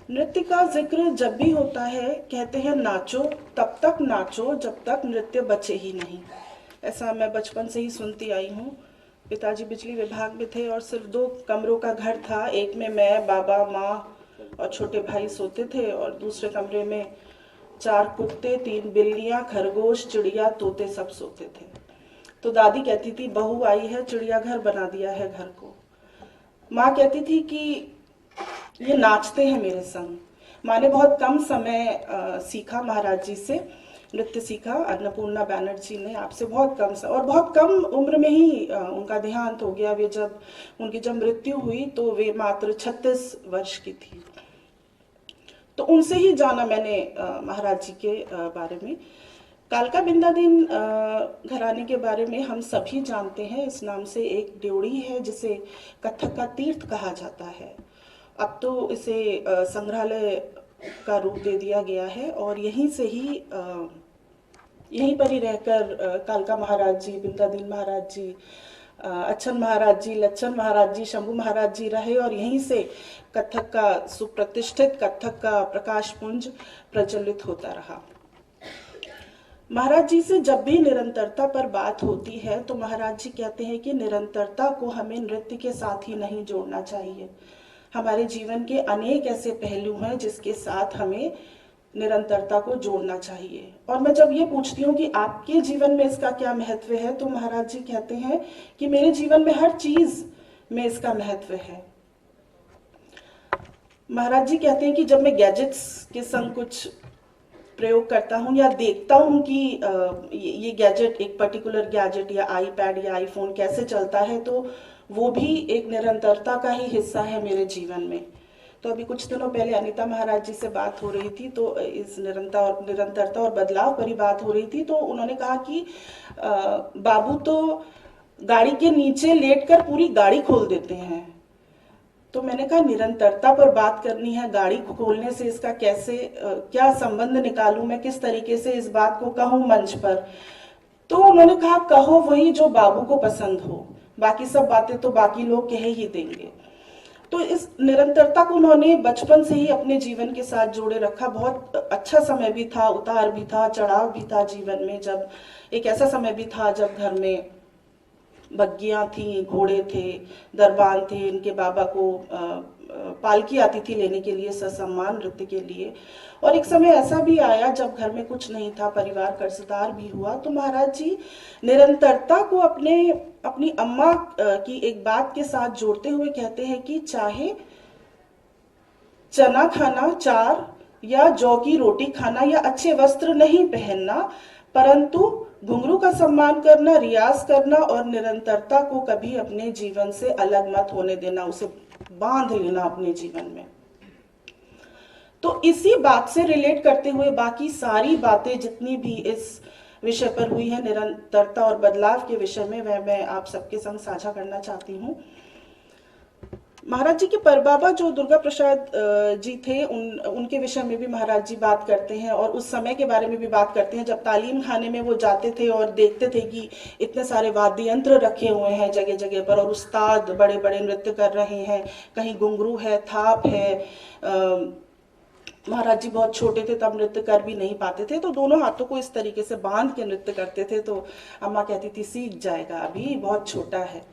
नृत्य का जिक्र जब भी होता है कहते हैं नाचो, तब तक नाचो जब तक नृत्य बचे ही नहीं। ऐसा मैं बचपन से ही सुनती आई हूँ। पिताजी बिजली विभाग में थे और सिर्फ 2 कमरों का घर था। एक में मैं, बाबा, माँ और छोटे भाई सोते थे और दूसरे कमरे में 4 कुत्ते, 3 बिल्लियाँ, खरगोश, चिड़िया, तोते सब सोते थे। तो दादी कहती थी बहू आई है, चिड़ियाघर बना दिया है घर को। माँ कहती थी कि ये नाचते हैं मेरे संग। माँ ने बहुत कम समय सीखा महाराज जी से, नृत्य सीखा। अन्नपूर्णा बैनर्जी ने आपसे बहुत कम और बहुत कम उम्र में ही उनका देहांत हो गया। वे जब उनकी जब मृत्यु हुई तो वे मात्र 36 वर्ष की थी। तो उनसे ही जाना मैंने महाराज जी के बारे में। कालका बिंदादीन घराने के बारे में हम सभी जानते हैं। इस नाम से एक ड्योढ़ी है जिसे कथक का तीर्थ कहा जाता है। अब तो इसे संग्रहालय का रूप दे दिया गया है और यहीं से ही यहीं पर ही रहकर कालका महाराज जी, बिंदादीन महाराज जी, अच्छन महाराज जी, लच्छन महाराज जी, शंभू महाराज जी रहे और यहीं से कथक का सुप्रतिष्ठित कथक का प्रकाश पुंज प्रज्वलित होता रहा। महाराज जी से जब भी निरंतरता पर बात होती है तो महाराज जी कहते हैं कि निरंतरता को हमें नृत्य के साथ ही नहीं जोड़ना चाहिए। हमारे जीवन के अनेक ऐसे पहलू हैं जिसके साथ हमें निरंतरता को जोड़ना चाहिए। और मैं जब ये पूछती हूँ कि आपके जीवन में इसका क्या महत्व है तो महाराज जी कहते हैं कि मेरे जीवन में हर चीज में इसका महत्व है। महाराज जी कहते हैं कि जब मैं गैजेट्स के संग कुछ प्रयोग करता हूँ या देखता हूँ कि ये गैजेट, एक पर्टिकुलर गैजेट या आईपैड या आईफोन कैसे चलता है, तो वो भी एक निरंतरता का ही हिस्सा है मेरे जीवन में। तो अभी कुछ दिनों पहले अनीता महाराज जी से बात हो रही थी तो इस निरंतरता और बदलाव पर ही बात हो रही थी। तो उन्होंने कहा कि बाबू तो गाड़ी के नीचे लेटकर पूरी गाड़ी खोल देते हैं। तो मैंने कहा निरंतरता पर बात करनी है, गाड़ी खोलने से इसका कैसे क्या संबंध निकालूं, मैं किस तरीके से इस बात को कहूं मंच पर। तो उन्होंने कहा कहो वही जो बाबू को पसंद हो, बाकी सब बातें तो बाकी लोग कह ही देंगे। तो इस निरंतरता को उन्होंने बचपन से ही अपने जीवन के साथ जोड़े रखा। बहुत अच्छा समय भी था, उतार भी था, चढ़ाव भी था जीवन में। जब एक ऐसा समय भी था जब घर में बग्गियां थी, घोड़े थे, दरबान थे, इनके बाबा को पालकी आती थी लेने के लिए ससम्मान नृत्य के लिए। और एक समय ऐसा भी आया जब घर में कुछ नहीं था, परिवार कर्जदार भी हुआ। तो महाराज जी निरंतरता को अपनी अम्मा की एक बात के साथ जोड़ते हुए कहते हैं कि चाहे चना खाना, चार या जौ की रोटी खाना या अच्छे वस्त्र नहीं पहनना, परंतु घुंघरू का सम्मान करना, रियाज करना और निरंतरता को कभी अपने जीवन से अलग मत होने देना, उसे बांध लेना अपने जीवन में। तो इसी बात से रिलेट करते हुए बाकी सारी बातें जितनी भी इस विषय पर हुई है, निरंतरता और बदलाव के विषय में, वह मैं आप सबके संग साझा करना चाहती हूँ। महाराज जी के परबाबा जो दुर्गा प्रसाद जी थे, उनके विषय में भी महाराज जी बात करते हैं और उस समय के बारे में भी बात करते हैं जब तालीम खाने में वो जाते थे और देखते थे कि इतने सारे वाद्य यंत्र रखे हुए हैं जगह जगह पर और उस्ताद बड़े बड़े नृत्य कर रहे हैं, कहीं घुंघरू है, थाप है। महाराज जी बहुत छोटे थे तब नृत्य कर भी नहीं पाते थे, तो दोनों हाथों को इस तरीके से बांध के नृत्य करते थे। तो अम्मा कहती थी सीख जाएगा, अभी बहुत छोटा है।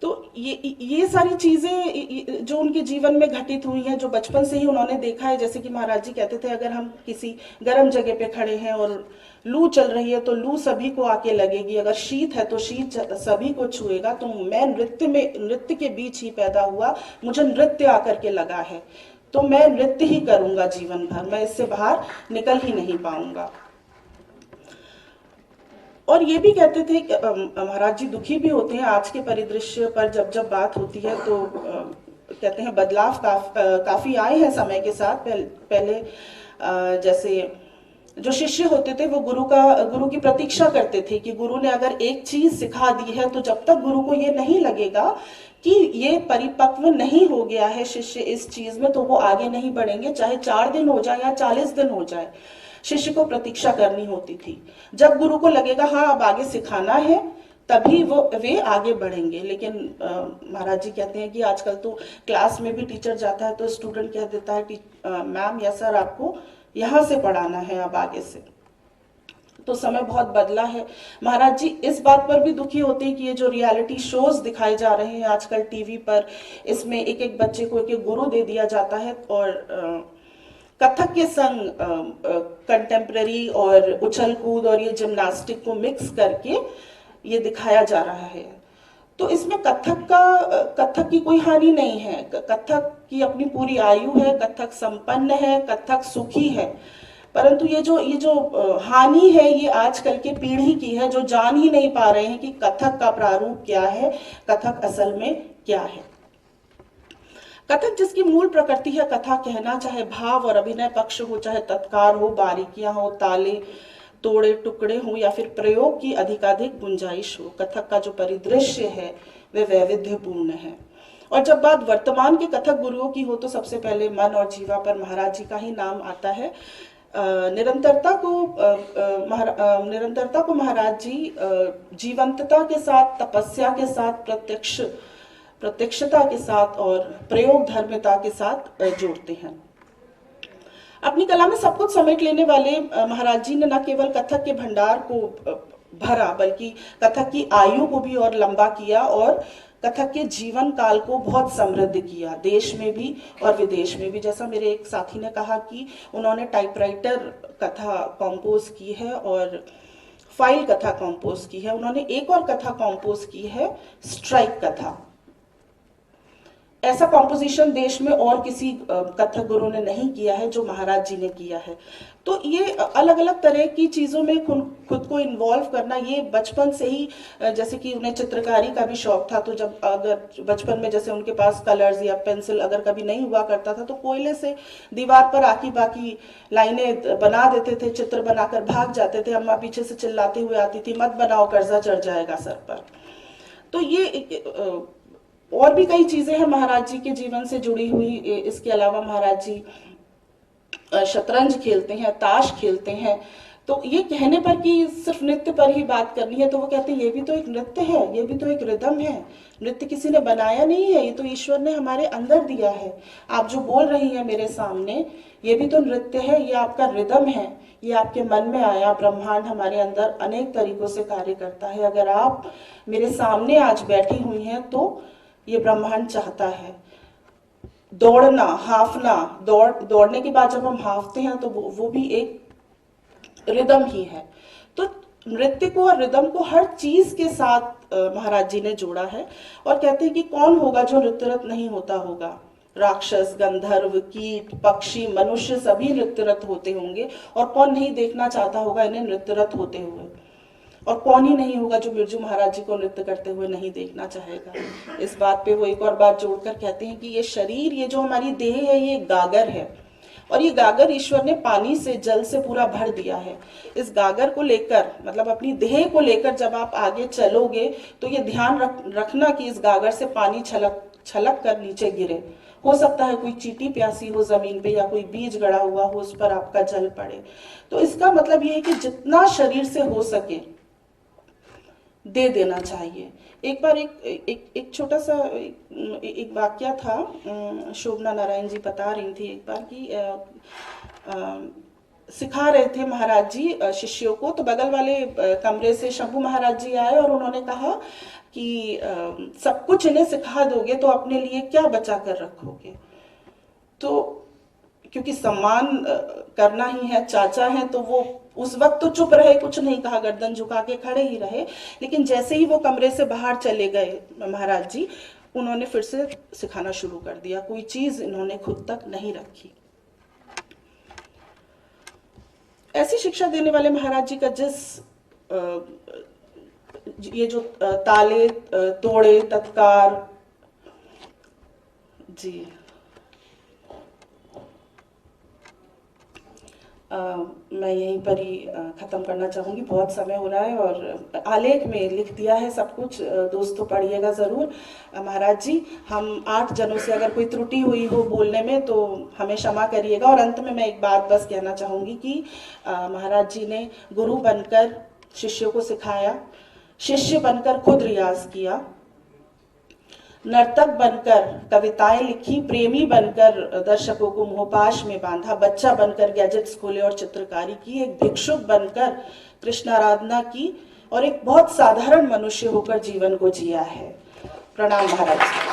तो ये सारी चीजें जो उनके जीवन में घटित हुई हैं, जो बचपन से ही उन्होंने देखा है। जैसे कि महाराज जी कहते थे अगर हम किसी गर्म जगह पे खड़े हैं और लू चल रही है तो लू सभी को आके लगेगी, अगर शीत है तो शीत सभी को छुएगा। तो मैं नृत्य के बीच ही पैदा हुआ, मुझे नृत्य आकर के लगा है, तो मैं नृत्य ही करूंगा जीवन भर, मैं इससे बाहर निकल ही नहीं पाऊंगा। और ये भी कहते थे कि महाराज जी दुखी भी होते हैं आज के परिदृश्य पर जब बात होती है, तो कहते हैं बदलाव काफी आए हैं समय के साथ। पहले जैसे जो शिष्य होते थे वो गुरु की प्रतीक्षा करते थे कि गुरु ने अगर एक चीज सिखा दी है तो जब तक गुरु को ये नहीं लगेगा कि ये परिपक्व नहीं हो गया है शिष्य इस चीज में, तो वो आगे नहीं बढ़ेंगे, चाहे 4 दिन हो जाए या 40 दिन हो जाए। शिष्य को प्रतीक्षा करनी होती थी। जब गुरु को लगेगा हाँ अब आगे सिखाना है तभी वो वे आगे बढ़ेंगे। लेकिन महाराज जी कहते हैं कि आजकल तो क्लास में भी टीचर जाता है तो स्टूडेंट कह देता है कि मैम या सर आपको यहाँ से पढ़ाना है अब आगे से। तो समय बहुत बदला है। महाराज जी इस बात पर भी दुखी होते हैं कि ये जो रियलिटी शोज दिखाए जा रहे हैं आजकल टीवी पर, इसमें एक एक बच्चे को एक एक गुरु दे दिया जाता है और कथक के संग कंटेम्प्रेरी और उछल कूद और ये जिम्नास्टिक को मिक्स करके ये दिखाया जा रहा है। तो इसमें कथक की कोई हानि नहीं है। कथक की अपनी पूरी आयु है, कथक संपन्न है, कथक सुखी है। परंतु ये जो हानि है ये आजकल के पीढ़ी की है, जो जान ही नहीं पा रहे हैं कि कथक का प्रारूप क्या है, कथक असल में क्या है। कथक जिसकी मूल प्रकृति है कथा कहना, चाहे भाव और अभिनय पक्ष हो, चाहे तत्कार हो, बारीकियां हो, ताले तोड़े टुकड़े हो या फिर प्रयोग की अधिकाधिक गुंजाइश हो, कथक का जो परिदृश्य है वह वैविध्यपूर्ण है। और जब बात वर्तमान के कथक गुरुओं की हो तो सबसे पहले मन और जीवा पर महाराज जी का ही नाम आता है। निरंतरता को महाराज जी जीवंतता के साथ, तपस्या के साथ, प्रत्यक्षता के साथ और प्रयोग धर्मिता के साथ जोड़ते हैं। अपनी कला में सब कुछ समेट लेने वाले महाराज जी ने न केवल कथक के भंडार को भरा बल्कि कथक की आयु को भी और लंबा किया और कथक के जीवन काल को बहुत समृद्ध किया, देश में भी और विदेश में भी। जैसा मेरे एक साथी ने कहा कि उन्होंने टाइपराइटर कथा कंपोज की है और फाइल कथा कंपोज की है। उन्होंने एक और कथा कंपोज की है, स्ट्राइक कथा। ऐसा कॉम्पोजिशन देश में और किसी कथक गुरु ने नहीं किया है जो महाराज जी ने किया है। तो ये अलग अलग तरह की चीजों में खुद को इन्वॉल्व करना, ये बचपन से ही, जैसे कि उन्हें चित्रकारी का भी शौक था, तो जब अगर बचपन में जैसे उनके पास कलर्स या पेंसिल अगर कभी नहीं हुआ करता था तो कोयले से दीवार पर आकी बाकी लाइनें बना देते थे, चित्र बनाकर भाग जाते थे। अम्मा पीछे से चिल्लाते हुए आती थी, मत बनाओ कर्जा चढ़ जाएगा सर पर। तो ये और भी कई चीजें हैं महाराज जी के जीवन से जुड़ी हुई। इसके अलावा महाराज जी शतरंज खेलते हैं, ताश खेलते हैं। तो ये कहने पर कि सिर्फ नृत्य पर ही बात करनी है तो वो कहते हैं ये भी तो एक नृत्य है, ये भी तो एक रिदम है। नृत्य किसी ने बनाया नहीं है, ये तो ईश्वर ने हमारे अंदर दिया है। आप जो बोल रही हैं मेरे सामने, ये भी तो नृत्य है, ये आपका रिदम है, ये आपके मन में आया। ब्रह्मांड हमारे अंदर अनेक तरीकों से कार्य करता है। अगर आप मेरे सामने आज बैठी हुई हैं तो ये ब्रह्मांड चाहता है। दौड़ना, हाफना, दौड़ने के बाद जब हम हाफते हैं तो वो भी एक रिदम ही है। तो नृत्य को और रिदम को हर चीज के साथ महाराज जी ने जोड़ा है और कहते हैं कि कौन होगा जो नृत्यरत नहीं होता होगा। राक्षस, गंधर्व, कीट, पक्षी, मनुष्य सभी नृत्यरत होते होंगे और कौन नहीं देखना चाहता होगा इन्हें नृत्यरत होते हुए। और कौन ही नहीं होगा जो बिरजू महाराज जी को नृत्य करते हुए नहीं देखना चाहेगा। इस बात पे वो एक और बात जोड़कर कहते हैं कि ये शरीर, ये जो हमारी देह है, ये गागर है और ये गागर ईश्वर ने पानी से, जल से पूरा भर दिया है। इस गागर को लेकर, मतलब अपनी देह को लेकर जब आप आगे चलोगे तो ये ध्यान रखना कि इस गागर से पानी छलक कर नीचे गिरे। हो सकता है कोई चींटी प्यासी हो जमीन पे या कोई बीज गड़ा हुआ हो, उस पर आपका जल पड़े। तो इसका मतलब ये है कि जितना शरीर से हो सके दे देना चाहिए। एक बार एक छोटा सा एक वाक्य था। शोभना नारायण जी बता रही थी एक बार कि सिखा रहे थे महाराज जी शिष्यों को, तो बगल वाले कमरे से शंभू महाराज जी आए और उन्होंने कहा कि सब कुछ इन्हें सिखा दोगे तो अपने लिए क्या बचा कर रखोगे। तो क्योंकि सम्मान करना ही है, चाचा है, तो वो उस वक्त तो चुप रहे, कुछ नहीं कहा, गर्दन झुका के खड़े ही रहे। लेकिन जैसे ही वो कमरे से बाहर चले गए महाराज जी, उन्होंने फिर से सिखाना शुरू कर दिया। कोई चीज इन्होंने खुद तक नहीं रखी। ऐसी शिक्षा देने वाले महाराज जी का ये जो ताले तोड़े तत्कार जी, मैं यहीं पर ही ख़त्म करना चाहूँगी, बहुत समय हो रहा है और आलेख में लिख दिया है सब कुछ, दोस्तों पढ़िएगा ज़रूर। महाराज जी, हम 8 जनों से अगर कोई त्रुटि हुई हो बोलने में तो हमें क्षमा करिएगा। और अंत में मैं एक बात बस कहना चाहूँगी कि महाराज जी ने गुरु बनकर शिष्यों को सिखाया, शिष्य बनकर खुद रियाज किया, नर्तक बनकर कविताएं लिखी, प्रेमी बनकर दर्शकों को मोहपाश में बांधा, बच्चा बनकर गैजेट्स खोले और चित्रकारी की, एक भिक्षुक बनकर कृष्णाराधना की और एक बहुत साधारण मनुष्य होकर जीवन को जिया है। प्रणाम महाराज।